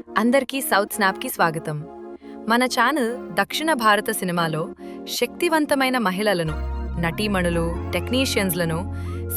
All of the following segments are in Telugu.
అందరికీ సౌత్ స్నాప్కి స్వాగతం. మన ఛానల్ దక్షిణ భారత సినిమాలో శక్తివంతమైన మహిళలను, నటీమణులు, టెక్నీషియన్స్లను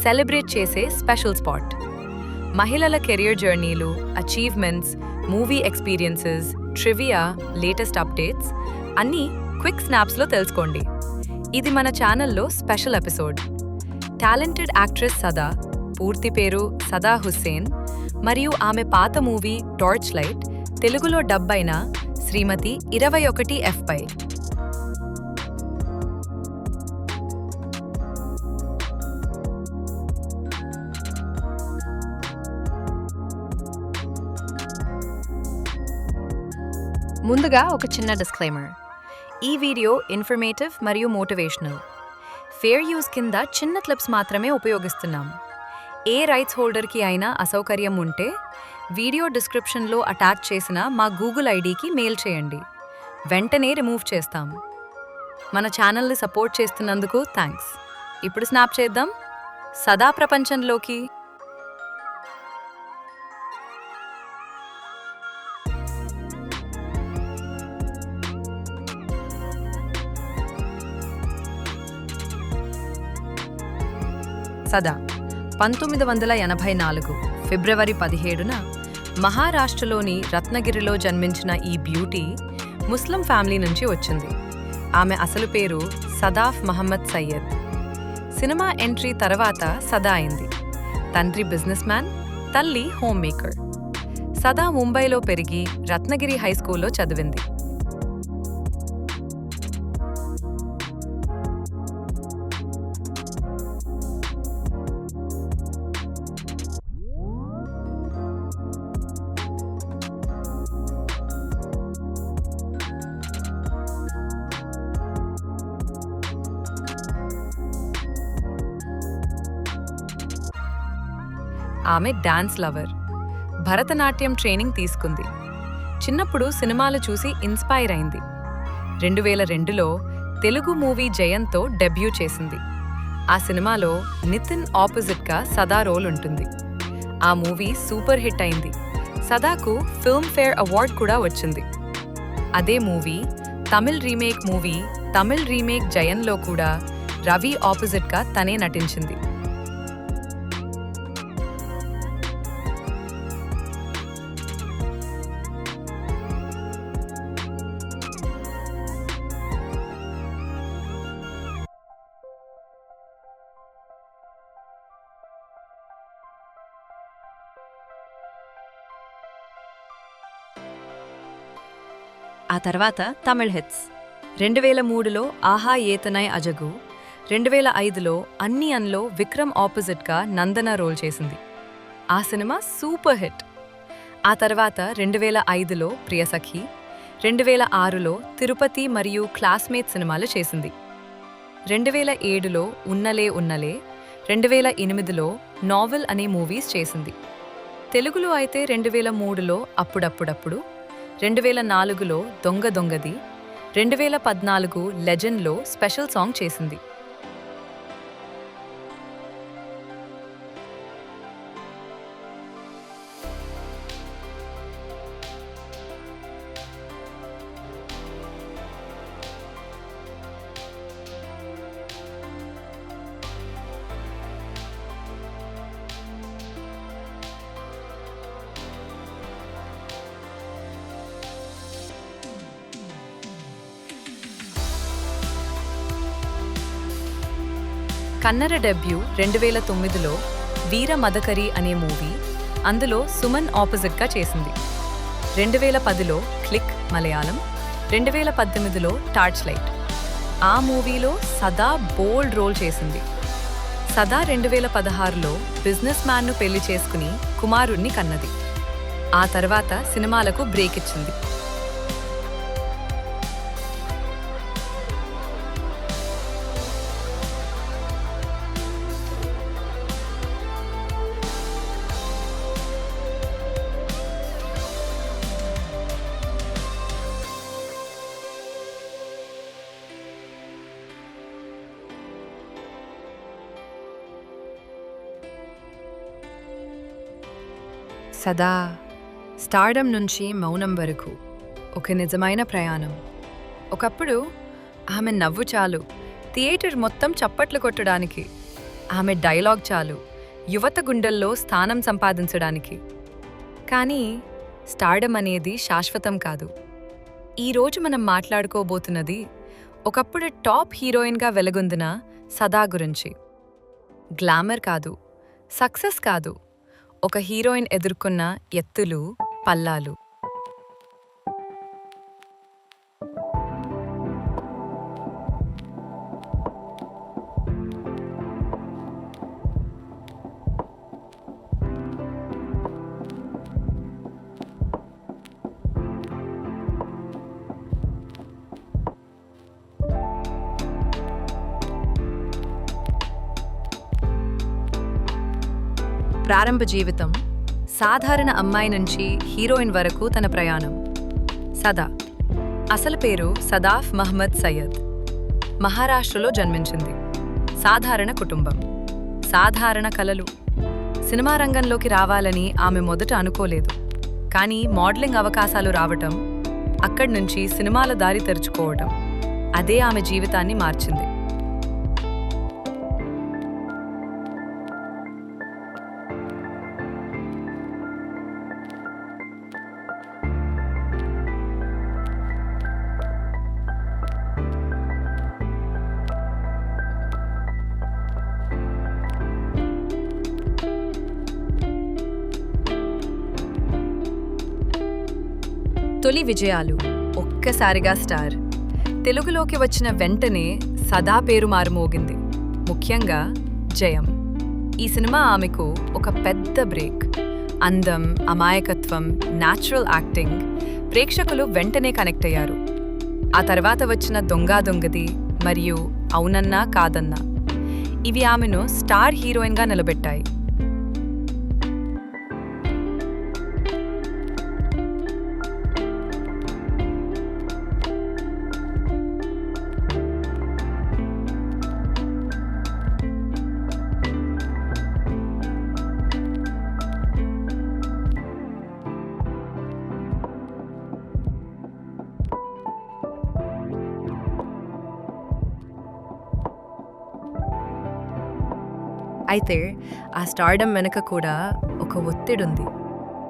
సెలబ్రేట్ చేసే స్పెషల్ స్పాట్. మహిళల కెరియర్ జర్నీలు, achievements, movie experiences, trivia, latest updates అన్నీ క్విక్ స్నాప్స్లో తెలుసుకోండి. ఇది మన ఛానల్లో స్పెషల్ ఎపిసోడ్. టాలెంటెడ్ యాక్ట్రెస్ సదా, పూర్తి పేరు సదా హుస్సేన్, మరియు ఆమె పాత మూవీ టార్చ్ లైట్ తెలుగులో డబ్ అయిన శ్రీమతి 21 ఎఫ్పై. ముందుగా ఒక చిన్న డిస్క్లైమర్. ఈ వీడియో ఇన్ఫర్మేటివ్ మరియు మోటివేషనల్. ఫేర్ యూజ్ కింద చిన్న క్లిప్స్ మాత్రమే ఉపయోగిస్తున్నాం. ఏ రైట్స్ హోల్డర్కి అయినా అసౌకర్యం ఉంటే వీడియో డిస్క్రిప్షన్లో అటాచ్ చేసిన మా గూగుల్ ఐడికి మెయిల్ చేయండి. వెంటనే రిమూవ్ చేస్తాం. మన ఛానల్ని సపోర్ట్ చేస్తున్నందుకు థ్యాంక్స్. ఇప్పుడు స్నాప్ చేద్దాం సదా ప్రపంచంలోకి. సదా 1984 ఫిబ్రవరి 17న మహారాష్ట్రలోని రత్నగిరిలో జన్మించిన ఈ బ్యూటీ ముస్లిం ఫ్యామిలీ నుంచి వచ్చింది. ఆమె అసలు పేరు సదాఫ్ మహమ్మద్ సయ్యద్. సినిమా ఎంట్రీ తర్వాత సదా అయింది. తండ్రి బిజినెస్ మ్యాన్, తల్లి హోమ్ మేకర్. సదా ముంబైలో పెరిగి రత్నగిరి హైస్కూల్లో చదివింది. ఆమె డాన్స్ లవర్. భరతనాట్యం ట్రైనింగ్ తీసుకుంది. చిన్నప్పుడు సినిమాలు చూసి ఇన్స్పైర్ అయింది. 2002లో తెలుగు మూవీ జయంతో డెబ్యూ చేసింది. ఆ సినిమాలో నితిన్ ఆపోజిట్గా సదా రోల్ ఉంటుంది. ఆ మూవీ సూపర్ హిట్ అయింది. సదాకు ఫిల్మ్ఫేర్ అవార్డ్ కూడా వచ్చింది. అదే మూవీ తమిళ్ రీమేక్ జయన్లో కూడా రవి ఆపోజిట్గా తనే నటించింది. ఆ తర్వాత తమిళ్ హిట్స్. 2003లో ఆహా ఏతనై అజగు, 2005లో అన్ని అన్లో విక్రమ్ ఆపోజిట్గా నందన రోల్ చేసింది. ఆ సినిమా సూపర్ హిట్. ఆ తర్వాత 2005లో ప్రియసఖి, 2006లో తిరుపతి మరియు క్లాస్మేట్ సినిమాలు చేసింది. 2007లో ఉన్నలే ఉన్నలే, 2008లో నావెల్ అనే మూవీస్ చేసింది. తెలుగులో అయితే 2003లో అప్పుడప్పుడప్పుడు, 2004లో దొంగ దొంగది, 2014 లెజెండ్లో స్పెషల్ సాంగ్ చేసింది. కన్నడ డెబ్యూ 2009లో వీర మదకరి అనే మూవీ. అందులో సుమన్ ఆపోజిట్గా చేసింది. 2010లో క్లిక్ మలయాళం, 2018లో టార్చ్ లైట్. ఆ మూవీలో సదా బోల్డ్ రోల్ చేసింది. సదా 2016లో బిజినెస్ మ్యాన్ను పెళ్లి చేసుకుని కుమారుణ్ణి కన్నది. ఆ తర్వాత సినిమాలకు బ్రేక్ ఇచ్చింది. సదా స్టార్డమ్ నుంచి మౌనం వరకు ఒక నిజమైన ప్రయాణం. ఒకప్పుడు ఆమె నవ్వు చాలు థియేటర్ మొత్తం చప్పట్లు కొట్టడానికి, ఆమె డైలాగ్ చాలు యువత గుండెల్లో స్థానం సంపాదించడానికి. కానీ స్టార్డమ్ అనేది శాశ్వతం కాదు. ఈరోజు మనం మాట్లాడుకోబోతున్నది ఒకప్పుడు టాప్ హీరోయిన్గా వెలుగొందిన సదా గురించి. గ్లామర్ కాదు, సక్సెస్ కాదు, ఒక హీరోయిన్ ఎదుర్కొన్న ఎత్తులు, పల్లాలు. ప్రారంభ జీవితం సాధారణ అమ్మాయి నుంచి హీరోయిన్ వరకు తన ప్రయాణం. సదా అసలు పేరు సదాఫ్ మహ్మద్ సయ్యద్. మహారాష్ట్రలో జన్మించింది. సాధారణ కుటుంబం, సాధారణ కలలు. సినిమా రంగంలోకి రావాలని ఆమె మొదట అనుకోలేదు. కానీ మోడలింగ్ అవకాశాలు రావటం, అక్కడి నుంచి సినిమాల దారి తెరుచుకోవటం, అదే ఆమె జీవితాన్ని మార్చింది. తొలి విజయాలు, ఒక్కసారిగా స్టార్. తెలుగులోకి వచ్చిన వెంటనే సదా పేరు మారుమోగింది. ముఖ్యంగా జయం. ఈ సినిమా ఆమెకు ఒక పెద్ద బ్రేక్. అందం, అమాయకత్వం, న్యాచురల్ యాక్టింగ్, ప్రేక్షకులు వెంటనే కనెక్ట్ అయ్యారు. ఆ తర్వాత వచ్చిన దొంగా దొంగది మరియు అవునన్నా కాదన్నా, ఇవి ఆమెను స్టార్ హీరోయిన్గా నిలబెట్టాయి. అయితే ఆ స్టార్డమ్ వెనుక కూడా ఒక ఒత్తిడుంది.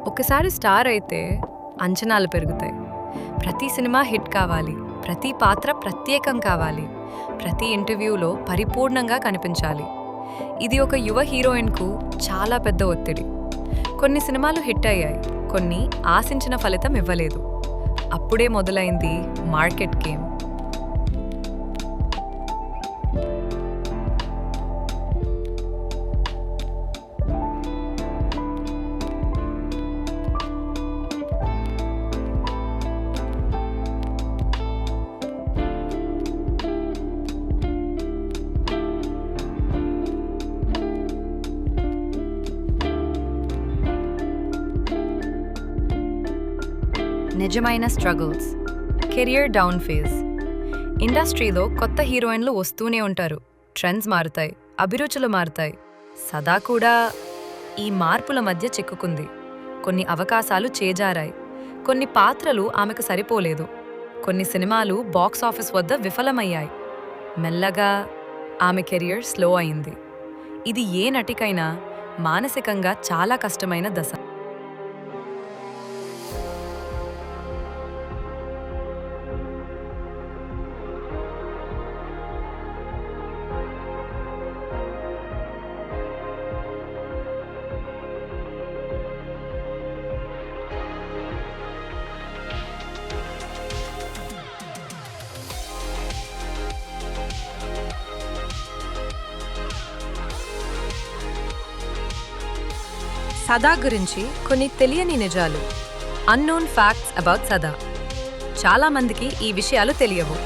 ఒకసారి స్టార్ అయితే అంచనాలు పెరుగుతాయి. ప్రతి సినిమా హిట్ కావాలి, ప్రతి పాత్ర ప్రత్యేకం కావాలి, ప్రతి ఇంటర్వ్యూలో పరిపూర్ణంగా కనిపించాలి. ఇది ఒక యువ హీరోయిన్కు చాలా పెద్ద ఒత్తిడి. కొన్ని సినిమాలు హిట్ అయ్యాయి, కొన్ని ఆశించిన ఫలితం ఇవ్వలేదు. అప్పుడే మొదలైంది మార్కెట్ గేమ్. నిజమైన స్ట్రగుల్స్, కెరియర్ డౌన్ ఫేజ్. ఇండస్ట్రీలో కొత్త హీరోయిన్లు వస్తూనే ఉంటారు. ట్రెండ్స్ మారుతాయి, అభిరుచులు మారుతాయి. సదా కూడా ఈ మార్పుల మధ్య చిక్కుకుంది. కొన్ని అవకాశాలు చేజారాయి, కొన్ని పాత్రలు ఆమెకు సరిపోలేదు, కొన్ని సినిమాలు బాక్స్ ఆఫీస్ వద్ద విఫలమయ్యాయి. మెల్లగా ఆమె కెరియర్ స్లో అయింది. ఇది ఏ నటికైనా మానసికంగా చాలా కష్టమైన దశ. సదా గురించి కొన్ని తెలియని నిజాలు. అన్నోన్ ఫ్యాక్ట్స్ అబౌట్ సదా. చాలామందికి ఈ విషయాలు తెలియవు.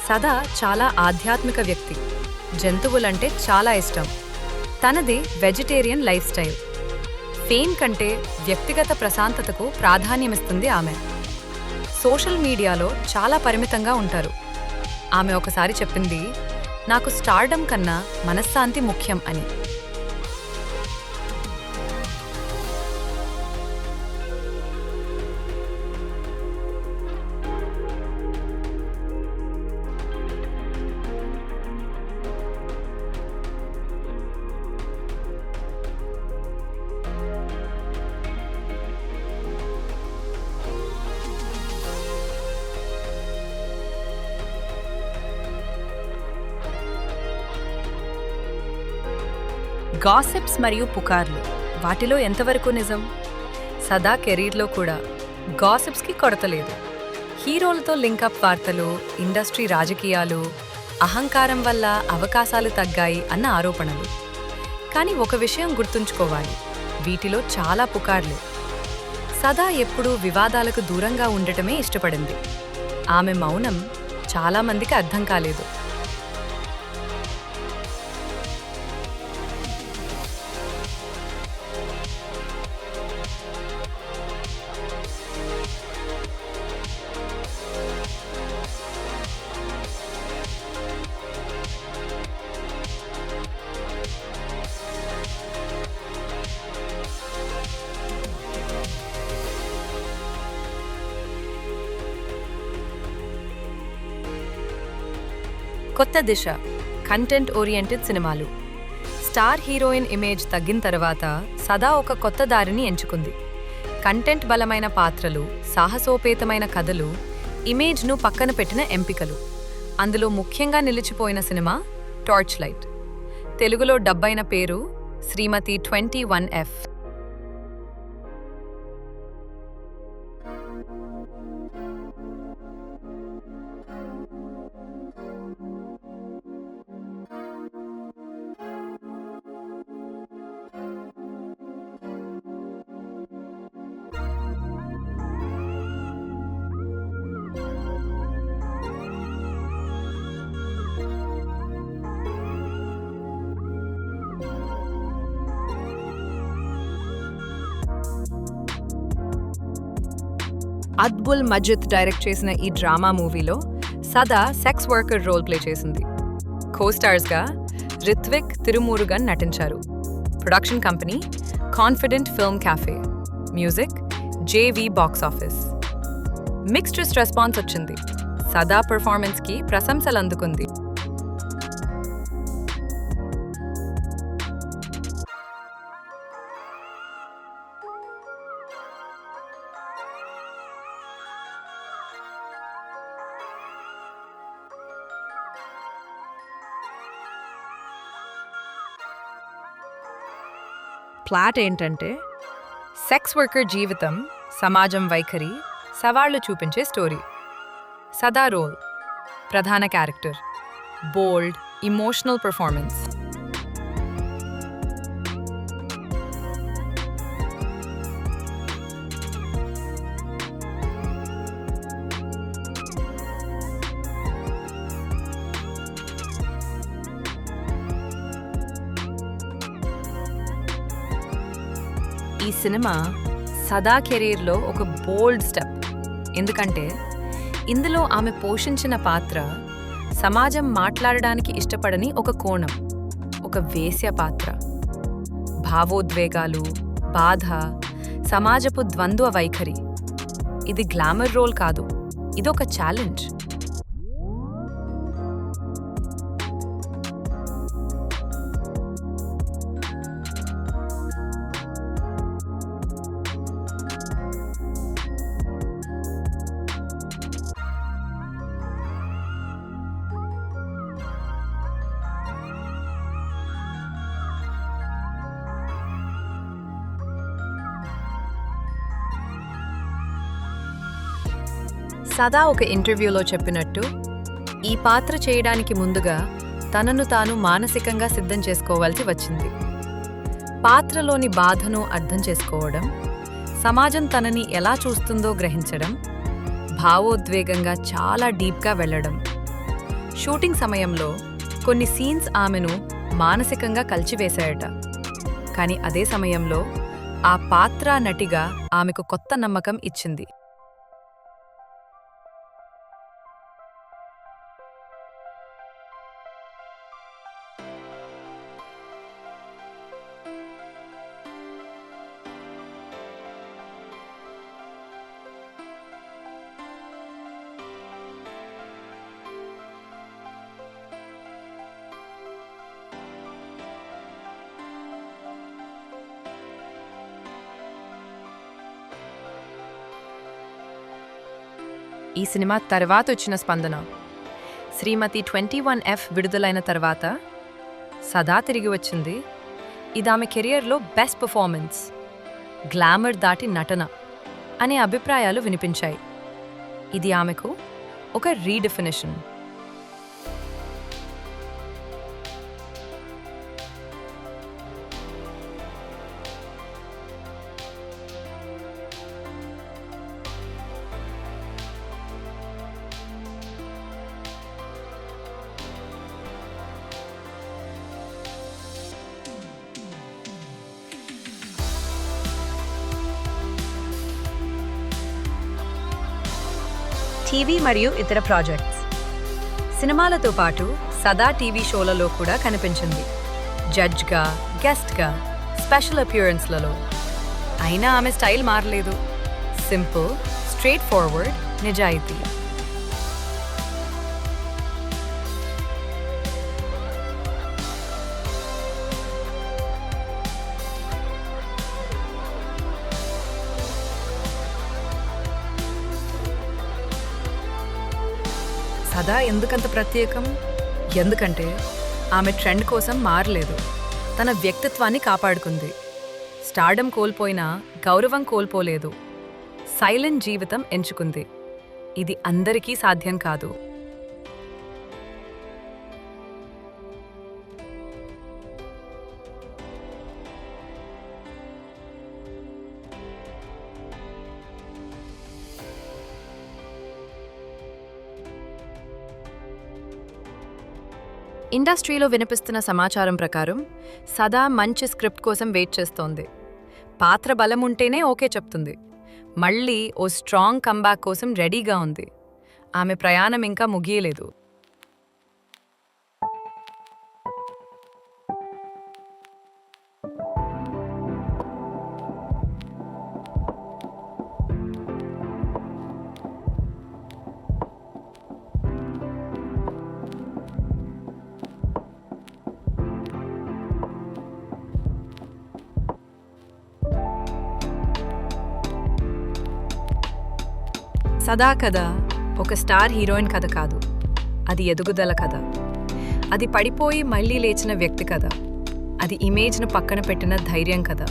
సదా చాలా ఆధ్యాత్మిక వ్యక్తి. జంతువులంటే చాలా ఇష్టం. తనది వెజిటేరియన్ లైఫ్ స్టైల్. ఫేమ్ కంటే వ్యక్తిగత ప్రశాంతతకు ప్రాధాన్యమిస్తుంది ఆమె. సోషల్ మీడియాలో చాలా పరిమితంగా ఉంటారు. ఆమె ఒకసారి చెప్పింది, నాకు స్టార్డమ్ కన్నా మనశ్శాంతి ముఖ్యం అని. గాసిప్స్ మరియు పుకార్లు, వాటిలో ఎంతవరకు నిజం? సదా కెరీర్లో కూడా గాసిప్స్కి కొరత లేదు. హీరోలతో లింకప్ వార్తలు, ఇండస్ట్రీ రాజకీయాలు, అహంకారం వల్ల అవకాశాలు తగ్గాయి అన్న ఆరోపణలు. కానీ ఒక విషయం గుర్తుంచుకోవాలి, వీటిలో చాలా పుకార్లు. సదా ఎప్పుడూ వివాదాలకు దూరంగా ఉండటమే ఇష్టపడింది. ఆమె మౌనం చాలామందికి అర్థం కాలేదు. కొత్త దిశ, కంటెంట్ ఓరియంటెడ్ సినిమాలు. స్టార్ హీరోయిన్ ఇమేజ్ తగ్గిన తర్వాత సదా ఒక కొత్త దారిని ఎంచుకుంది. కంటెంట్ బలమైన పాత్రలు, సాహసోపేతమైన కథలు, ఇమేజ్ను పక్కన పెట్టిన ఎంపికలు. అందులో ముఖ్యంగా నిలిచిపోయిన సినిమా టార్చ్ లైట్. తెలుగులో డబ్బైన పేరు శ్రీమతి 21F. అద్బుల్ మజిద్ డైరెక్ట్ చేసిన ఈ డ్రామా మూవీలో సదా సెక్స్ వర్కర్ రోల్ ప్లే చేసింది. కో-స్టార్స్గా రిత్విక్, తిరుమూరుగన్ నటించారు. Production company confident film cafe. Music JV box office. Mixed response వచ్చింది. సదా పెర్ఫార్మెన్స్కి ప్రశంసలు అందుకుంది. ప్లాట్ ఏంటంటే, సెక్స్ వర్కర్ జీవితం, సమాజం వైఖరి, సవాళ్లు చూపించే స్టోరీ. సదా రోల్ ప్రధాన క్యారెక్టర్, బోల్డ్, ఇమోషనల్ పెర్ఫార్మెన్స్. ఈ సినిమా సదా కెరీర్లో ఒక బోల్డ్ స్టెప్. ఎందుకంటే ఇందులో ఆమె పోషించిన పాత్ర సమాజం మాట్లాడడానికి ఇష్టపడని ఒక కోణం, ఒక వేశ్య పాత్ర. భావోద్వేగాలు, బాధ, సమాజపు ద్వంద్వ వైఖరి. ఇది గ్లామర్ రోల్ కాదు, ఇదొక ఛాలెంజ్. సదా ఒక ఇంటర్వ్యూలో చెప్పినట్టు, ఈ పాత్ర చేయడానికి ముందుగా తనను తాను మానసికంగా సిద్ధం చేసుకోవాల్సి వచ్చింది. పాత్రలోని బాధను అర్థం చేసుకోవడం, సమాజం తనని ఎలా చూస్తుందో గ్రహించడం, భావోద్వేగంగా చాలా డీప్గా వెళ్ళడం. షూటింగ్ సమయంలో కొన్ని సీన్స్ ఆమెను మానసికంగా కలిచివేశాయట. కానీ అదే సమయంలో ఆ పాత్ర నటిగా ఆమెకు కొత్త నమ్మకం ఇచ్చింది. ఈ సినిమా తర్వాత వచ్చిన స్పందన. శ్రీమతి 21F విడుదలైన తర్వాత సదా తిరిగి వచ్చింది. ఇది ఆమె కెరియర్లో బెస్ట్ పర్ఫార్మెన్స్, గ్లామర్ దాటి నటన అనే అభిప్రాయాలు వినిపించాయి. ఇది ఆమెకు ఒక రీడెఫినిషన్. టీవీ మరియు ఇతర ప్రాజెక్ట్స్. సినిమాలతో పాటు సదా టీవీ షోలలో కూడా కనిపించింది, జడ్జ్గా, గెస్ట్గా, స్పెషల్ అపియరెన్స్లలో. అయినా ఆమె స్టైల్ మారలేదు. సింపుల్, స్ట్రైట్ ఫార్వర్డ్, నిజాయితీ. సదా ఎందుకంత ప్రత్యేకం? ఎందుకంటే ఆమె ట్రెండ్ కోసం మారలేదు, తన వ్యక్తిత్వాన్ని కాపాడుకుంది. స్టార్డమ్ కోల్పోయినా గౌరవం కోల్పోలేదు. సైలెంట్ జీవితం ఎంచుకుంది. ఇది అందరికీ సాధ్యం కాదు. ఇండస్ట్రీలో వినిపిస్తున్న సమాచారం ప్రకారం సదా మంచి స్క్రిప్ట్ కోసం వెయిట్ చేస్తోంది. పాత్ర బలం ఉంటేనే ఓకే చెప్తుంది. మళ్ళీ ఓ స్ట్రాంగ్ కంబ్యాక్ కోసం రెడీగా ఉంది. ఆమె ప్రయాణం ఇంకా ముగియలేదు. సదా కథ ఒక స్టార్ హీరోయిన్ కథ కాదు, అది ఎదుగుదల కథ. అది పడిపోయి మళ్ళీ లేచిన వ్యక్తి కథ. అది ఇమేజ్ను పక్కన పెట్టిన ధైర్యం కథ.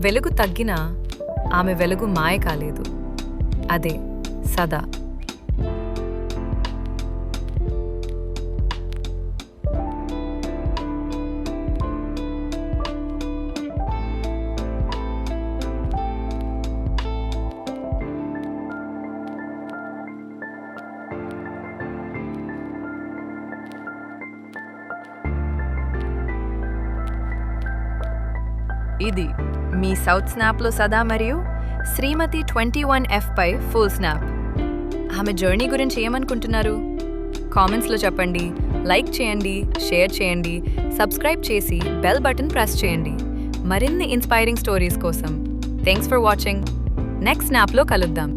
వెలుగు తగ్గినా ఆమె వెలుగు మాయ కాలేదు. అదే సదా. ఇది మీ సౌత్ స్నాప్లో సదా మరియు శ్రీమతి 21F పై ఫుల్ స్నాప్. ఆమె జర్నీ గురించి ఏమనుకుంటున్నారు? కామెంట్స్లో చెప్పండి. లైక్ చేయండి, షేర్ చేయండి, సబ్స్క్రైబ్ చేసి బెల్ బటన్ ప్రెస్ చేయండి మరిన్ని ఇన్స్పైరింగ్ స్టోరీస్ కోసం. Thanks for watching. నెక్స్ట్ స్నాప్లో కలుద్దాం.